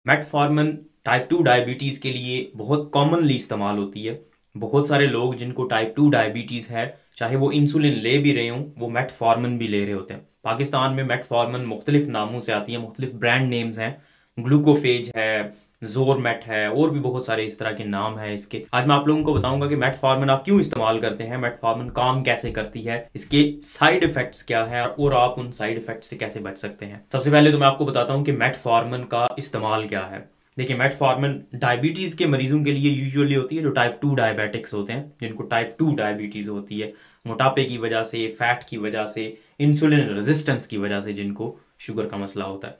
Metformin type 2 diabetes के लिए बहुत कॉमनली इस्तेमाल होती है। बहुत सारे लोग जिनको टाइप 2 डायबिटीज है, चाहे वो इंसुलिन ले भी रहे हों, वो मेटफॉर्मिन भी ले रहे होते हैं। पाकिस्तान में मेटफॉर्मिन मुख्तलिफ नामों से आती है, मुख्तलिफ ब्रांड नेम्स हैं, ग्लूकोफेज है, जोरमेट है, और भी बहुत सारे इस तरह के नाम है इसके। आज मैं आप लोगों को बताऊंगा कि मेटफॉर्मिन आप क्यों इस्तेमाल करते हैं, मेटफॉर्मिन काम कैसे करती है, इसके साइड इफेक्ट्स क्या है और आप उन साइड इफेक्ट से कैसे बच सकते हैं। सबसे पहले तो मैं आपको बताता हूं कि मेटफॉर्मिन का इस्तेमाल क्या है। देखिए, मेटफॉर्मिन डायबिटीज के मरीजों के लिए यूजुअली होती है, जो टाइप 2 डायबिटिक्स होते हैं, जिनको टाइप 2 डायबिटीज होती है, मोटापे की वजह से, फैट की वजह से, इंसुलिन रेजिस्टेंस की वजह से जिनको शुगर का मसला होता है।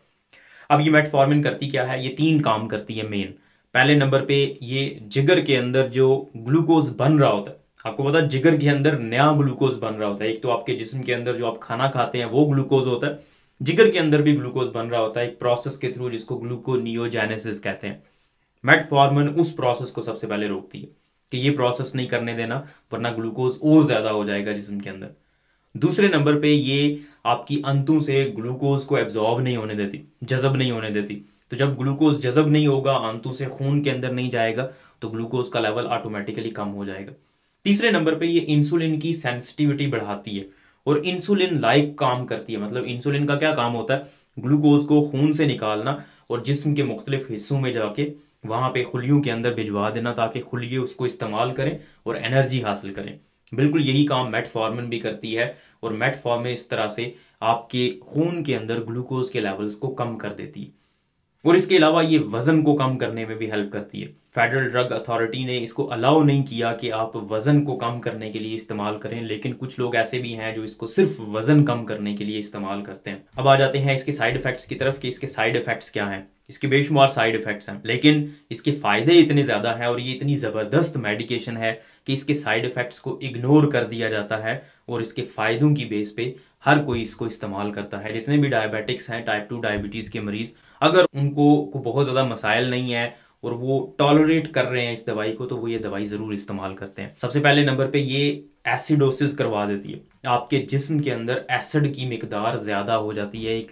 अब ये मेटफॉर्मिन करती क्या है? ये 3 काम करती है मेन। पहले नंबर पे ये जिगर के अंदर जो ग्लूकोज बन रहा होता है, आपको पता है जिगर के अंदर नया ग्लूकोज बन रहा होता है। एक तो आपके जिस्म के अंदर जो आप खाना खाते हैं वो ग्लूकोज होता है, जिगर के अंदर भी ग्लूकोज बन रहा होता है एक प्रोसेस के थ्रू जिसको ग्लूकोनियोजेनेसिस कहते हैं। मेटफॉर्मिन उस प्रोसेस को सबसे पहले रोकती है कि ये प्रोसेस नहीं करने देना, वरना ग्लूकोज और ज्यादा हो जाएगा जिस्म के अंदर। दूसरे नंबर पे ये आपकी अंतों से ग्लूकोज को एब्जॉर्ब नहीं होने देती, जज़ब नहीं होने देती। तो जब ग्लूकोज जज़ब नहीं होगा, अंतों से खून के अंदर नहीं जाएगा, तो ग्लूकोज का लेवल ऑटोमेटिकली कम हो जाएगा। तीसरे नंबर पे ये इंसुलिन की सेंसिटिविटी बढ़ाती है और इंसुलिन लाइक काम करती है। मतलब इंसुलिन का क्या काम होता है? ग्लूकोज को खून से निकालना और जिस्म के मुख्तलिफ हिस्सों में जाके वहां पे खुलियों के अंदर भिजवा देना, ताकि खुलिये उसको इस्तेमाल करें और एनर्जी हासिल करें। बिल्कुल यही काम मेटफॉर्मिन भी करती है, और मेटफॉर्मिन इस तरह से आपके खून के अंदर ग्लूकोज के लेवल्स को कम कर देती है। और इसके अलावा ये वजन को कम करने में भी हेल्प करती है। फेडरल ड्रग अथॉरिटी ने इसको अलाउ नहीं किया कि आप वजन को कम करने के लिए इस्तेमाल करें, लेकिन कुछ लोग ऐसे भी हैं जो इसको सिर्फ वजन कम करने के लिए इस्तेमाल करते हैं। अब आ जाते हैं इसके साइड इफेक्ट्स की तरफ कि इसके साइड इफेक्ट्स क्या हैं। इसके बेशुमार साइड इफेक्ट्स हैं, लेकिन इसके फायदे इतने ज्यादा हैं और ये इतनी जबरदस्त मेडिकेशन है कि इसके साइड इफेक्ट्स को इग्नोर कर दिया जाता है और इसके फायदों की बेस पे हर कोई इसको इस्तेमाल करता है। जितने भी डायबिटिक्स हैं, टाइप 2 डायबिटीज के मरीज, अगर उनको को बहुत ज्यादा मसाइल नहीं है और वो टॉलरेट कर रहे हैं इस दवाई को, तो वो ये दवाई जरूर इस्तेमाल करते हैं। सबसे पहले नंबर पे ये एसिडोसिस करवा देती है। आपके जिस्म के अंदर एसिड की मिकदार ज्यादा हो जाती है। एक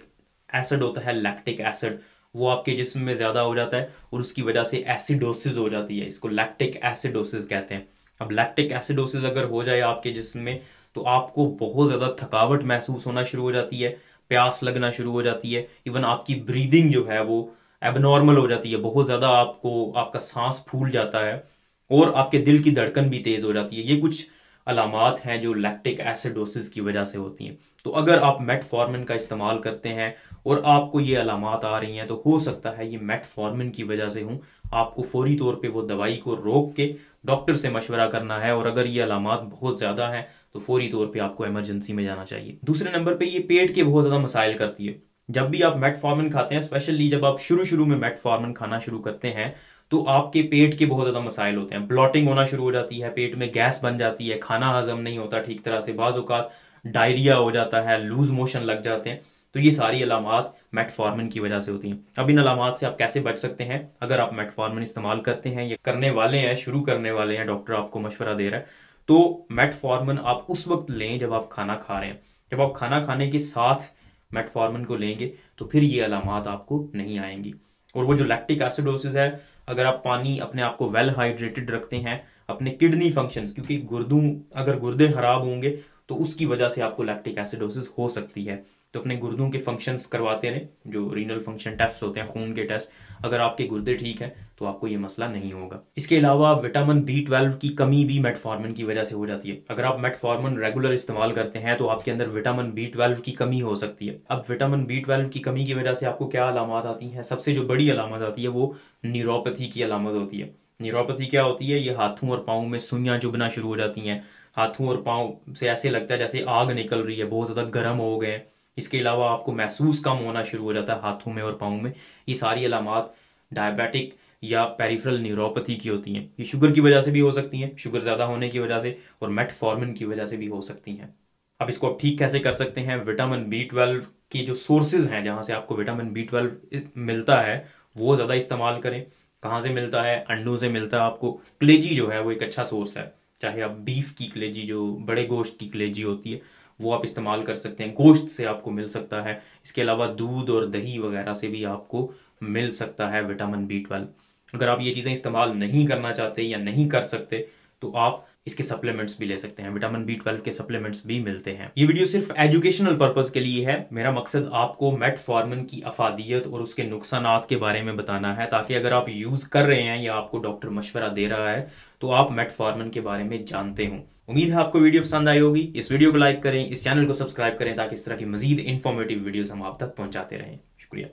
एसिड होता है लैक्टिक एसिड, वो आपके जिस्म में ज्यादा हो जाता है और उसकी वजह से एसिडोसिस हो जाती है। इसको लैक्टिक एसिडोसिस कहते हैं। अब लैक्टिक एसिडोसिस अगर हो जाए आपके जिस्म में, तो आपको बहुत ज्यादा थकावट महसूस होना शुरू हो जाती है, प्यास लगना शुरू हो जाती है, इवन आपकी ब्रीदिंग जो है वो एबनॉर्मल हो जाती है, बहुत ज्यादा आपको आपका सांस फूल जाता है और आपके दिल की धड़कन भी तेज हो जाती है। ये कुछ अलामात हैं जो लैक्टिक एसिडोसिस की वजह से होती हैं। तो अगर आप मेटफॉर्मिन का इस्तेमाल करते हैं और आपको ये अलामात आ रही हैं, तो हो सकता है ये मेटफॉर्मिन की वजह से हूँ। आपको फौरी तौर पे वो दवाई को रोक के डॉक्टर से मशवरा करना है, और अगर ये अलामात बहुत ज्यादा हैं तो फौरी तौर पे आपको इमरजेंसी में जाना चाहिए। दूसरे नंबर पे ये पेट के बहुत ज्यादा मसाइल करती है। जब भी आप मेटफॉर्मिन खाते हैं, स्पेशली जब आप शुरू शुरू में मेटफॉर्मिन खाना शुरू करते हैं, तो आपके पेट के बहुत ज्यादा मसाइल होते हैं। ब्लॉटिंग होना शुरू हो जाती है, पेट में गैस बन जाती है, खाना हजम नहीं होता ठीक तरह से, बाज़ औक़ात डायरिया हो जाता है, लूज मोशन लग जाते हैं। तो ये सारी अलामात मेटफॉर्मिन की वजह से होती हैं। अब इन अलामात से आप कैसे बच सकते हैं? अगर आप मेटफॉर्मिन इस्तेमाल करते हैं या करने वाले हैं, शुरू करने वाले हैं, डॉक्टर आपको मशवरा दे रहा है, तो मेटफॉर्मिन आप उस वक्त लें जब आप खाना खा रहे हैं। जब आप खाना खाने के साथ मेटफॉर्मिन को लेंगे तो फिर ये अलामात आपको नहीं आएंगी। और वो जो लैक्टिक एसिडोसिस है, अगर आप पानी अपने आप को वेल हाइड्रेटेड रखते हैं, अपने किडनी फंक्शंस, क्योंकि अगर गुर्दे खराब होंगे तो उसकी वजह से आपको लैक्टिक एसिडोसिस हो सकती है। तो अपने गुर्दों के फंक्शंस करवाते रहें, जो रीनल फंक्शन टेस्ट होते हैं, खून के टेस्ट। अगर आपके गुर्दे ठीक हैं तो आपको ये मसला नहीं होगा। इसके अलावा विटामिन B12 की कमी भी मेटफॉर्मिन की वजह से हो जाती है। अगर आप मेटफॉर्मिन रेगुलर इस्तेमाल करते हैं तो आपके अंदर विटामिन B12 की कमी हो सकती है। अब विटामिन B12 की कमी की वजह से आपको क्या अलामत आती हैं? सबसे जो बड़ी अलामत आती है वो न्यूरोपैथी की अलामत होती है। न्यूरोपैथी क्या होती है? ये हाथों और पाँव में सुइयां चुभना शुरू हो जाती हैं। हाथों और पाँव से ऐसे लगता है जैसे आग निकल रही है, बहुत ज्यादा गर्म हो गए। इसके अलावा आपको महसूस कम होना शुरू हो जाता है हाथों में और पाँव में। ये सारी अलामात डायबिटिक या पेरिफेरल न्यूरोपैथी की होती हैं। ये शुगर की वजह से भी हो सकती हैं, शुगर ज्यादा होने की वजह से, और मेटफॉर्मिन की वजह से भी हो सकती हैं। अब इसको आप ठीक कैसे कर सकते हैं? विटामिन B12 की जो सोर्सेज हैं, जहां से आपको विटामिन B12 मिलता है, वो ज्यादा इस्तेमाल करें। कहाँ से मिलता है? अंडों से मिलता है आपको। कलेजी जो है वो एक अच्छा सोर्स है, चाहे आप बीफ की कलेजी, जो बड़े गोश्त की कलेजी होती है, वो आप इस्तेमाल कर सकते हैं। गोश्त से आपको मिल सकता है। इसके अलावा दूध और दही वगैरह से भी आपको मिल सकता है विटामिन B12। अगर आप ये चीज़ें इस्तेमाल नहीं करना चाहते या नहीं कर सकते तो आप इसके सप्लीमेंट्स भी ले सकते हैं। विटामिन B12 के सप्लीमेंट्स भी मिलते हैं। ये वीडियो सिर्फ एजुकेशनल पर्पस के लिए है। मेरा मकसद आपको मेटफॉर्मिन की अफादियत और उसके नुकसानात के बारे में बताना है, ताकि अगर आप यूज कर रहे हैं या आपको डॉक्टर मशवरा दे रहा है तो आप मेटफॉर्मिन के बारे में जानते हो। उम्मीद है आपको वीडियो पसंद आई होगी। इस वीडियो को लाइक करें, इस चैनल को सब्सक्राइब करें ताकि इस तरह की मजीद इंफॉर्मेटिव वीडियोस हम आप तक पहुंचाते रहें। शुक्रिया।